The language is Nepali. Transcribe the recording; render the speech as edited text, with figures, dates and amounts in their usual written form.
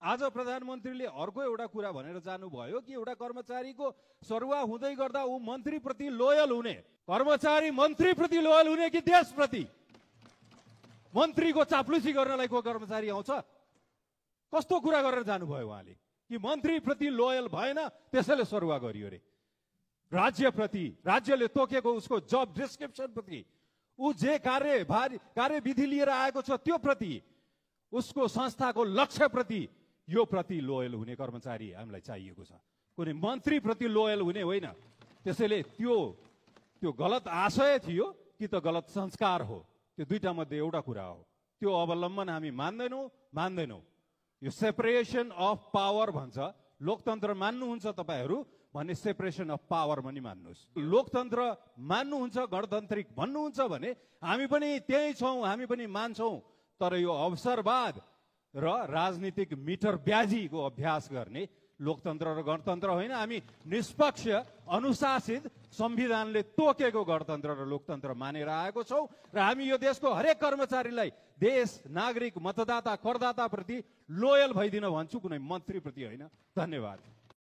आज प्रधानमन्त्रीले अर्को एउटा कुरा भनेर जानुभयो कि एउटा कर्मचारीको सरुवा हुँदै गर्दा ऊ मन्त्रीप्रति लोयल हुने। कर्मचारी मन्त्रीप्रति लोयल हुने कि देशप्रति? मन्त्रीको चाप्लुसी गर्नलाई को कर्मचारी आउँछ? कस्तो कुरा गरेर जानुभयो उहाँले कि मन्त्रीप्रति लोयल भएन त्यसैले सरुवा गरियो रे। राज्यप्रति, राज्यले तोकेको उसको जब डिस्क्रिप्सन प्रति, ऊ जे कार्यविधि लिएर आएको छ त्यो प्रति, उसको संस्थाको लक्ष्य प्रति, यो प्रति लोयल हुने कर्मचारी हामीलाई चाहिएको छ। कुनै मन्त्री प्रति लोयल हुने होइन। त्यसैले त्यो गलत आशय थियो कि त गलत संस्कार हो, त्यो दुईटा मध्ये एउटा कुरा हो। त्यो अवलम्बन हामी मान्दैनौँ। यो सेपरेसन अफ पावर भन्छ। लोकतन्त्र मान्नुहुन्छ तपाईहरू भने सेपरेसन अफ पावर पनि मान्नुहोस्। लोकतन्त्र मान्नुहुन्छ, गणतान्त्रिक भन्नुहुन्छ भने हामी पनि त्यही छौँ, हामी पनि मान्छौँ। तर यो अवसरवाद र राजनीतिक मिटर ब्याजीको अभ्यास गर्ने लोकतन्त्र र गणतन्त्र होइन। हामी निष्पक्ष, अनुशासित, संविधानले तोकेको गणतन्त्र र लोकतन्त्र मानेर आएको छौँ र हामी यो देशको हरेक कर्मचारीलाई देश, नागरिक, मतदाता, करदाता प्रति लोयल भइदिन भन्छु, कुनै मन्त्रीप्रति होइन। धन्यवाद।